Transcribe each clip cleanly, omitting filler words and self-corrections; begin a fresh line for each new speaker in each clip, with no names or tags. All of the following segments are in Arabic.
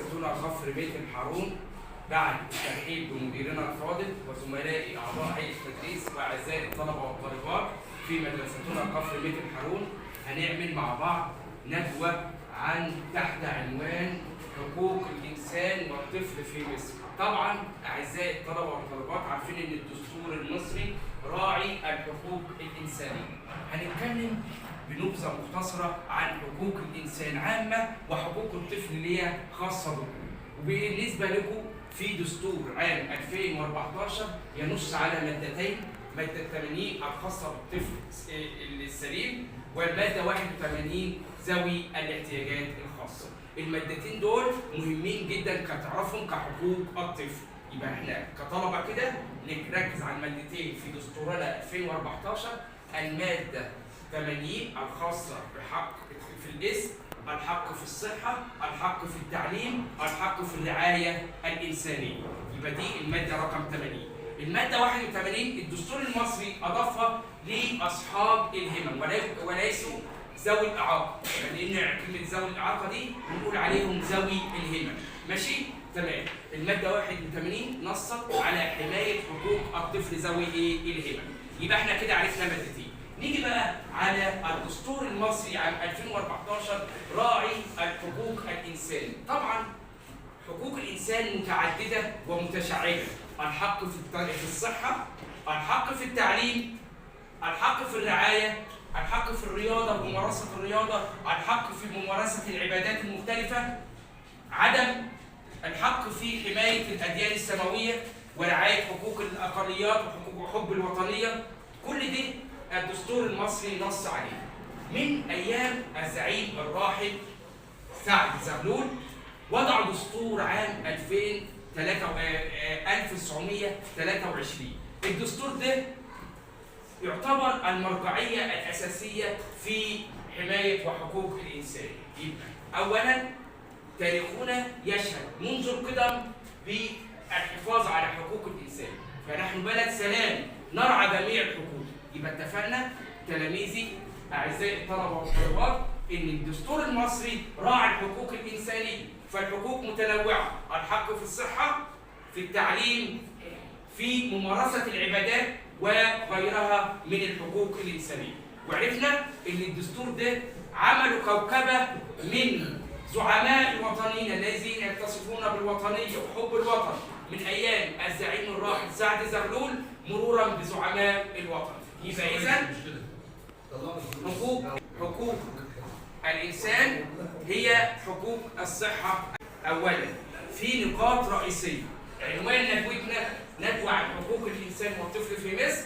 مدرستنا كفر بيت الحارون بعد الترحيب بمديرنا الفاضل وزملائي اعضاء هيئه التدريس واعزائي الطلبه والطالبات في مدرستنا كفر بيت الحارون هنعمل مع بعض ندوه عن تحت عنوان حقوق الانسان والطفل في مصر. طبعا اعزائي الطلبه والطالبات عارفين ان الدستور المصري راعي الحقوق الانسانيه. هنتكلم بنبذه مختصره عن حقوق الانسان عامه وحقوق الطفل اللي هي خاصه بكم. وبالنسبه لكم في دستور عام 2014 ينص على مادتين، ماده 80 الخاصه بالطفل السليم والماده 81 ذوي الاحتياجات الخاصه. المادتين دول مهمين جدا كتعرفهم كحقوق الطفل. يبقى احنا كطلبه كده نركز على المادتين في دستورنا 2014. الماده 80 الخاصه بحق في الاسم، الحق في الصحه، الحق في التعليم، الحق في الرعايه الانسانيه. يبقى دي الماده رقم 80. الماده 81 الدستور المصري اضافها لاصحاب الهمم وليسوا ذوي الاعاقه، لان كلمه ذوي الاعاقه دي بنقول عليهم ذوي الهمم. ماشي؟ تمام. الماده 81 نصت على حمايه حقوق الطفل ذوي الهمم. يبقى احنا كده عرفنا مادتين. نيجي بقى على الدستور المصري عام 2014 راعي الحقوق الانسان. طبعا حقوق الانسان متعدده ومتشعبه، الحق في الصحه، الحق في التعليم، الحق في الرعايه، الحق في الرياضه وممارسه الرياضه، الحق في ممارسه العبادات المختلفه، عدم الحق في حمايه الاديان السماويه ورعايه حقوق الاقليات وحب الوطنيه. كل دي الدستور المصري نص عليه. من ايام الزعيم الراحل سعد زغلول وضع دستور عام 1923. الدستور ده يعتبر المرجعيه الاساسيه في حمايه وحقوق الانسان. يبقى اولا تاريخنا يشهد منذ القدم بالحفاظ على حقوق الانسان، فنحن بلد سلام نرعى جميع الحقوق. يبقى اتفقنا تلاميذي اعزائي الطلبه والطالبات ان الدستور المصري راعي الحقوق الانسانيه، فالحقوق متنوعه، الحق في الصحه، في التعليم، في ممارسه العبادات وغيرها من الحقوق الانسانيه. وعرفنا ان الدستور ده عملوا كوكبه من زعماء الوطنيين الذين يتصفون بالوطنيه وحب الوطن من ايام الزعيم الراحل سعد زغلول مرورا بزعماء الوطن. يبقى اذا حقوق الانسان هي حقوق الصحه اولا في نقاط رئيسيه. عنوان ندوتنا ندوه عن حقوق الانسان والطفل في مصر،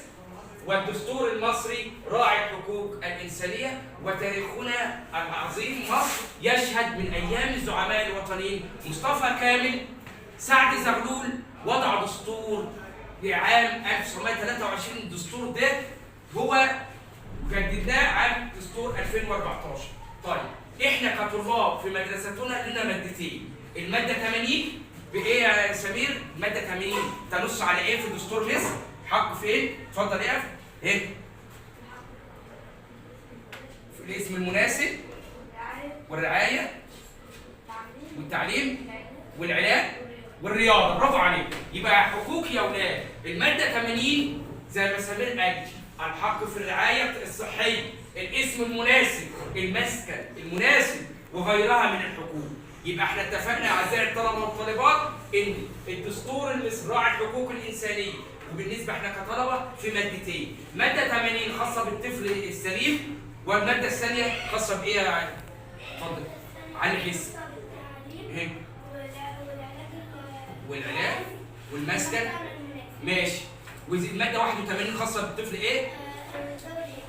والدستور المصري راعي الحقوق الانسانيه، وتاريخنا العظيم مصر يشهد من ايام الزعماء الوطنيين مصطفى كامل سعد زغلول وضع دستور لعام 1923. الدستور ده هو جددناه عام دستور 2014. طيب احنا كطلاب في مدرستنا لنا مادتين. الماده 80 بايه يا سمير؟ الماده 80 تنص على ايه في دستور مصر؟ حق فين؟ اتفضل اقف. ايه؟ في الاسم المناسب والرعايه والتعليم والعلاج والرياضه. برافو عليك. يبقى حقوق يا اولاد الماده 80 زي ما سمير قال الحق في الرعايه الصحيه، الاسم المناسب، المسكن المناسب وغيرها من الحقوق. يبقى احنا اتفقنا اعزائي الطلبه والطالبات ان الدستور المصري راعي الحقوق الانسانيه، وبالنسبه احنا كطلبه في مادتين، ماده 80 خاصه بالطفل السليم، والماده الثانيه خاصه بايه يا علي؟ اتفضل. علي حس. والعلاج والمسكن. ماشي. والماده 81 خاصه بالطفل ايه؟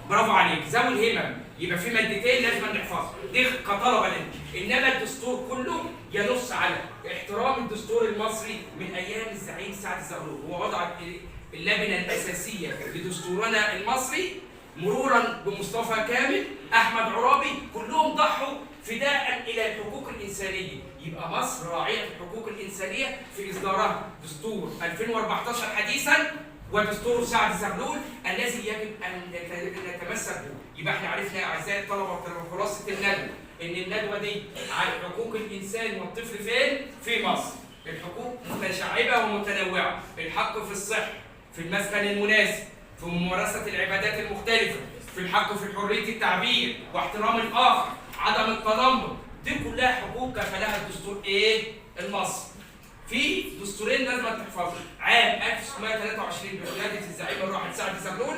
برافو عليك، ذوي الهمم. يبقى في مادتين لازم نحفظها دي كطلبه لنا. انما الدستور كله ينص على احترام الدستور المصري من ايام الزعيم سعد زغلول. هو وضع اللبنه الاساسيه لدستورنا المصري مرورا بمصطفى كامل، احمد عرابي، كلهم ضحوا فداء الى الحقوق الانسانيه. يبقى مصر راعيه الحقوق الانسانيه في اصدارها دستور 2014 حديثا ودستور سعد زغلول الذي يجب ان نتمسك به. يبقى احنا عرفنا اعزائي الطلبه خلاصه الندوه ان الندوه دي عن حقوق الانسان والطفل فين؟ في مصر. الحقوق متشعبه ومتنوعه، الحق في الصحه، في المسكن المناسب، في ممارسه العبادات المختلفه، في الحق في حريه التعبير واحترام الاخر، عدم التنمر، دي كلها حقوق كفلها الدستور ايه؟ المصري. في دستورين لازم تحفظهم، عام 1923 بقياده الزعيم الراحل سعد زغلول،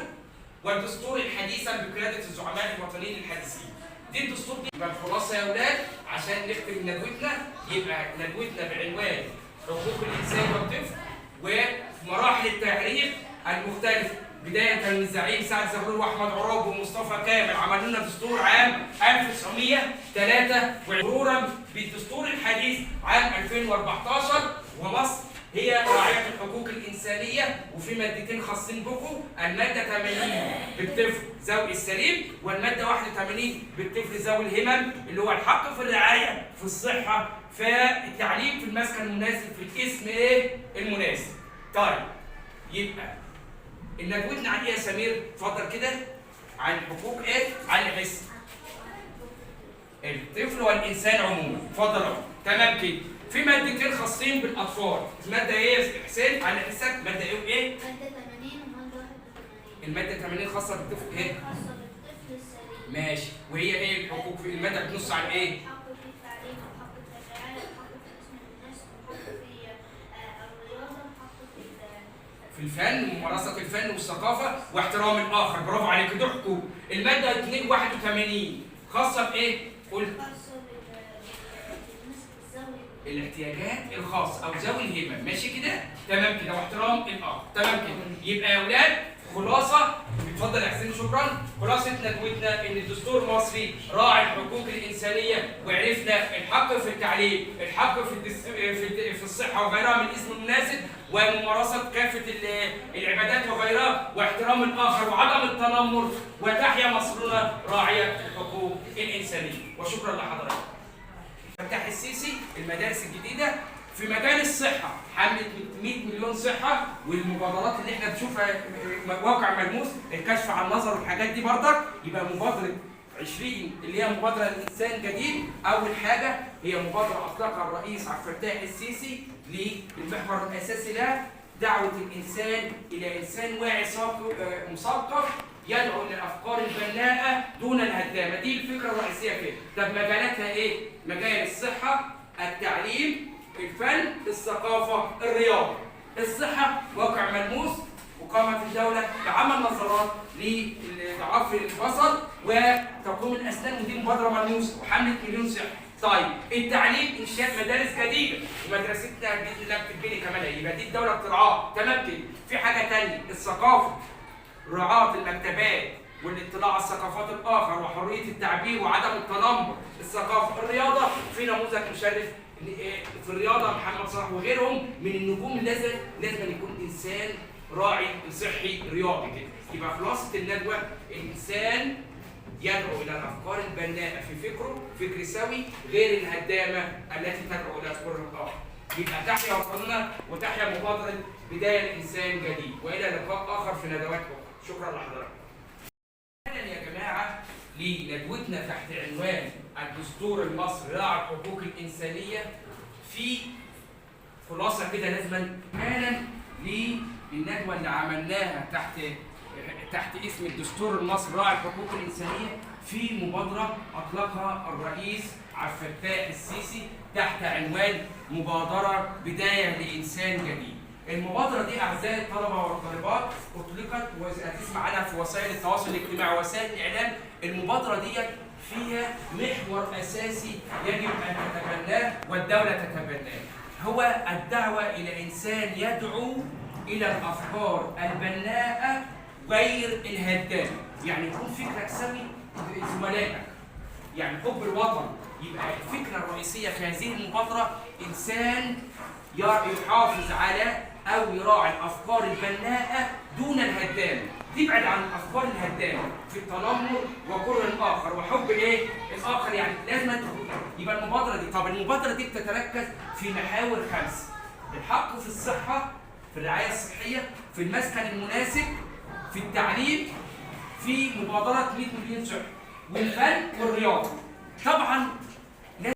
والدستور الحديثا بقياده الزعماء الوطنيين الحديثين. دي الدستور دي يبقى الخلاصه يا اولاد عشان نختم ندوتنا، يبقى ندوتنا بعنوان حقوق الانسان والطفل ومراحل التاريخ المختلفه، بدايه من الزعيم سعد زغلول واحمد عراب ومصطفى كامل عملوا لنا دستور عام 1903 مرورا بالدستور الحديث عام 2014. ومصر هي راعية الحقوق الإنسانية، وفي مادتين خاصين بكم، المادة 80 بالطفل ذوي السليم، والمادة 81 بالطفل ذوي الهمم، اللي هو الحق في الرعاية، في الصحة، في التعليم، في المسكن المناسب، في الاسم ايه؟ المناسب. طيب يبقى ندوتنا عن ايه يا سمير؟ اتفضل كده. عن حقوق ايه؟ عن الاسم الطفل والإنسان عموما. اتفضل اهو. تمام كده. في مادتين خاصين بالاطفال، الماده ايه يا حسين؟ على حسك ماده ايه وايه؟
ماده 80 وماده 81.
الماده 80 خاصه بالطفل ايه؟
خاصه بالطفل السليم.
ماشي. وهي ايه الحقوق في الماده بتنص على ايه؟
الحق في التعليم، الحق في الرعايه، الحق في اسم الناس، الحق في الرياضه، الحق
في الفن وممارسه الفن والثقافه واحترام الاخر. برافو عليك، دي حقوق. الماده 281 خاصه بايه؟ قول. الاحتياجات الخاصه او ذوي الهمم، ماشي كده؟ تمام كده. واحترام الاخر، تمام كده. يبقى يا اولاد خلاصه، اتفضل يا حسين شكرا. خلاصه ندوتنا ان الدستور المصري راعي الحقوق الانسانيه، وعرفنا الحق في التعليم، الحق في الصحه وغيرها من الاسم المناسب، وممارسه كافه العبادات وغيرها، واحترام الاخر وعدم التنمر، وتحيا مصرنا راعيه الحقوق الانسانيه. وشكرا لحضرتك. فتح السيسي المدارس الجديدة في مجال الصحة، حملة 100 مليون صحة، والمبادرات اللي احنا بنشوفها واقع ملموس، الكشف عن النظر والحاجات دي برضك. يبقى مبادرة 20 اللي هي مبادرة الإنسان جديد، أول حاجة هي مبادرة أطلقها الرئيس عبد الفتاح السيسي للمحور الأساسي لها دعوة الإنسان إلى إنسان واعي مثقف يدعو للافكار البناءه دون الهدامه. دي الفكره الرئيسيه فيها. طب مجالاتها ايه؟ مجال الصحه، التعليم، الفن، الثقافه، الرياضه. الصحه واقع ملموس، وقامت الدوله بعمل نظارات لضعاف البصر وتقويم الاسنان، ودي مبادره ملموسه، وحمله مليون صحه. طيب التعليم، انشاء مدارس جديده، ومدرستنا باذن الله بتتبني كمان، يبقى دي الدوله بترعاها. تمام كده. في حاجه ثانيه، الثقافه، رعاة المكتبات والاطلاع على الثقافات الآخر وحرية التعبير وعدم التنمر. الثقافة. الرياضة، في نموذج مشرف في الرياضة محمد صلاح وغيرهم من النجوم. لازم يكون إنسان راعي صحي رياضي كده. يبقى خلاصة الندوة، الإنسان يدعو إلى الأفكار البناءة في فكره، فكر سوي غير الهدامة التي تدعو إلى أفكار الآخر. يبقى تحيا وطننا وتحيا مبادرة بداية الإنسان جديد. وإلى لقاء آخر في ندوات أخرى. شكرا لحضراتكم. أهلا يا جماعة لندوتنا تحت عنوان الدستور المصري راعي الحقوق الإنسانية. في خلاصة كده لازما أهلا للندوة اللي عملناها تحت اسم الدستور المصري راعي الحقوق الإنسانية، في مبادرة أطلقها الرئيس عبد الفتاح السيسي تحت عنوان مبادرة بداية لإنسان جديد. المبادرة دي أعزائي الطلبة والطالبات أطلقت وهتسمع عنها في وسائل التواصل الاجتماعي ووسائل الإعلام. المبادرة دي فيها محور أساسي يجب أن تتبناه والدولة تتبناه، هو الدعوة إلى إنسان يدعو إلى الأفكار البناءة غير الهدامة. يعني يكون فكرك سوي زملائك، يعني حب الوطن. يبقى الفكرة الرئيسية في هذه المبادرة إنسان يحافظ على أو يراعي الأفكار البناءة دون الهدامة، تبعد عن الأفكار الهدامة في التنمر وكره الآخر وحب إيه؟ الآخر. يعني لازم يبقى المبادرة دي. طب المبادرة دي بتتركز في محاور 5: الحق في الصحة، في الرعاية الصحية، في المسكن المناسب، في التعليم، في مبادرة 100 مليون صحة، والفن والرياضة. طبعا